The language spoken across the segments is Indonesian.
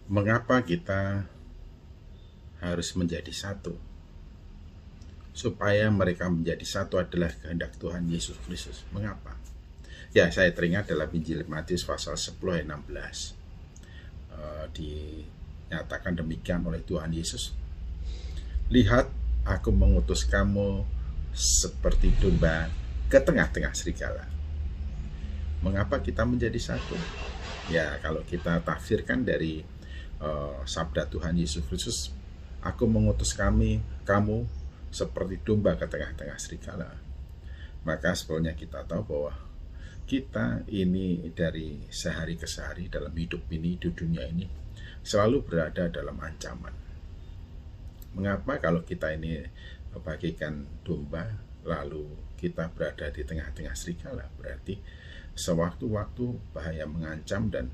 Mengapa kita harus menjadi satu? Supaya mereka menjadi satu adalah kehendak Tuhan Yesus Kristus. Mengapa? Ya, saya teringat dalam Injil Matius pasal 10 ayat 16. Dinyatakan demikian oleh Tuhan Yesus. Lihat, aku mengutus kamu seperti domba ke tengah-tengah serigala. Mengapa kita menjadi satu? Ya, kalau kita tafsirkan dari sabda Tuhan Yesus Kristus, aku mengutus kamu seperti domba ke tengah-tengah serigala. Maka sebetulnya kita tahu bahwa kita ini dari sehari ke sehari dalam hidup ini, di dunia ini, selalu berada dalam ancaman. Mengapa kalau kita ini bagikan domba, lalu kita berada di tengah-tengah serigala? Berarti sewaktu-waktu bahaya mengancam, dan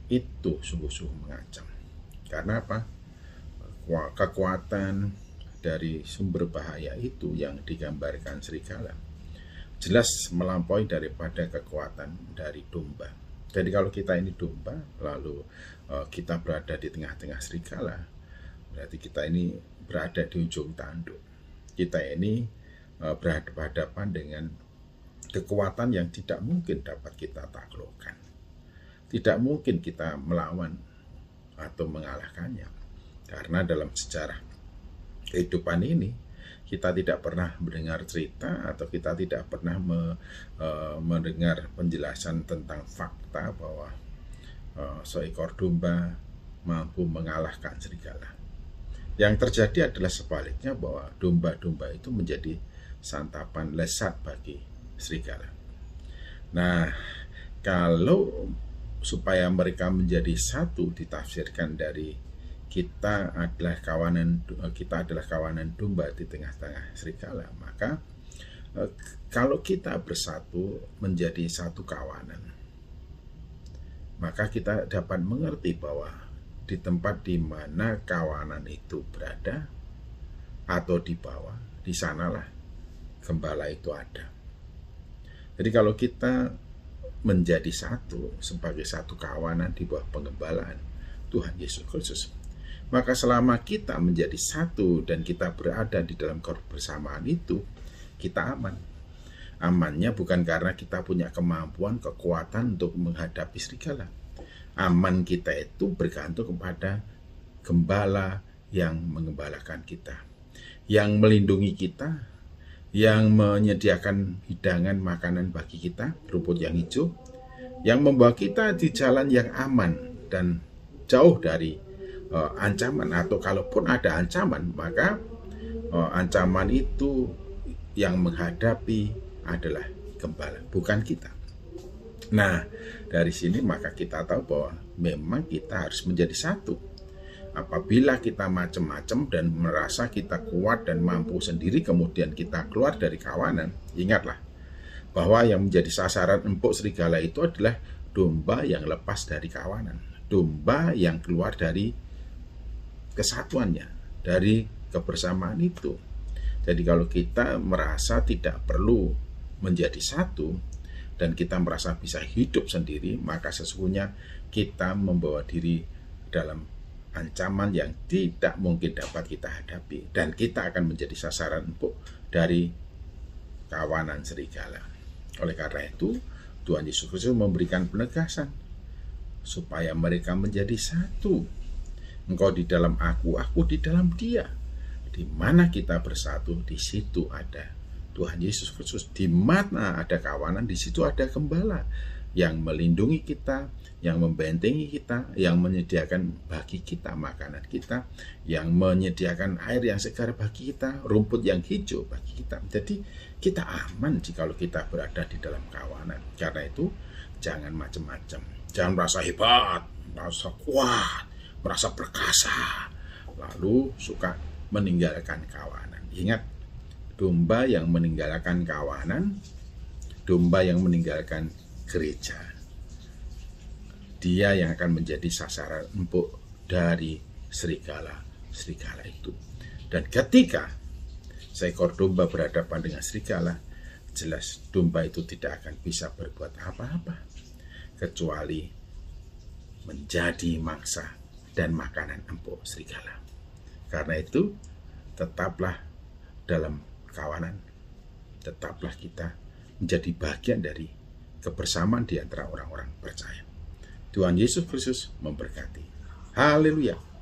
itu sungguh-sungguh mengancam. Karena apa? Kekuatan dari sumber bahaya itu yang digambarkan serigala jelas melampaui daripada kekuatan dari domba. Jadi kalau kita ini domba, lalu kita berada di tengah-tengah serigala, berarti kita ini berada di ujung tanduk. Kita ini berhadapan dengan kekuatan yang tidak mungkin dapat kita taklukkan. Tidak mungkin kita melawan atau mengalahkannya. Karena dalam sejarah kehidupan ini, kita tidak pernah mendengar cerita atau kita tidak pernah mendengar penjelasan tentang fakta bahwa seekor domba mampu mengalahkan serigala. Yang terjadi adalah sebaliknya, bahwa domba-domba itu menjadi santapan lezat bagi serigala. Nah, kalau supaya mereka menjadi satu ditafsirkan dari kita adalah kawanan domba di tengah-tengah serigala, maka kalau kita bersatu menjadi satu kawanan, maka kita dapat mengerti bahwa di tempat di mana kawanan itu berada atau di bawah, di sanalah gembala itu ada. Jadi kalau kita menjadi satu sebagai satu kawanan di bawah pengembalaan Tuhan Yesus Kristus, maka selama kita menjadi satu dan kita berada di dalam kebersamaan itu, kita aman. Amannya bukan karena kita punya kemampuan, kekuatan untuk menghadapi serigala. Aman kita itu bergantung kepada gembala yang mengembalakan kita, yang melindungi kita, yang menyediakan hidangan makanan bagi kita, rumput yang hijau, yang membawa kita di jalan yang aman dan jauh dari ancaman. Atau kalaupun ada ancaman, maka ancaman itu yang menghadapi adalah gembala, bukan kita. Nah, dari sini maka kita tahu bahwa memang kita harus menjadi satu. Apabila kita macam-macam dan merasa kita kuat dan mampu sendiri, kemudian kita keluar dari kawanan, ingatlah bahwa yang menjadi sasaran empuk serigala itu adalah domba yang lepas dari kawanan, domba yang keluar dari kesatuannya, dari kebersamaan itu. Jadi kalau kita merasa tidak perlu menjadi satu dan kita merasa bisa hidup sendiri, maka sesungguhnya kita membawa diri dalam ancaman yang tidak mungkin dapat kita hadapi, dan kita akan menjadi sasaran empuk dari kawanan serigala. Oleh karena itu, Tuhan Yesus Kristus memberikan penegasan supaya mereka menjadi satu. Engkau di dalam aku di dalam dia. Di mana kita bersatu, di situ ada Tuhan Yesus Kristus. Di mana ada kawanan, di situ ada gembala yang melindungi kita, yang membentengi kita, yang menyediakan bagi kita makanan kita, yang menyediakan air yang segar bagi kita, rumput yang hijau bagi kita. Jadi kita aman jikalau kita berada di dalam kawanan. Karena itu jangan macam-macam. Jangan merasa hebat, merasa kuat, merasa perkasa, lalu suka meninggalkan kawanan. Ingat, domba yang meninggalkan kawanan, domba yang meninggalkan gereja, dia yang akan menjadi sasaran empuk dari serigala itu. Dan ketika seekor domba berhadapan dengan serigala, jelas domba itu tidak akan bisa berbuat apa-apa kecuali menjadi mangsa dan makanan empuk serigala. Karena itu, tetaplah dalam kawanan, tetaplah kita menjadi bagian dari kebersamaan di antara orang-orang percaya. Tuhan Yesus Kristus memberkati. Haleluya.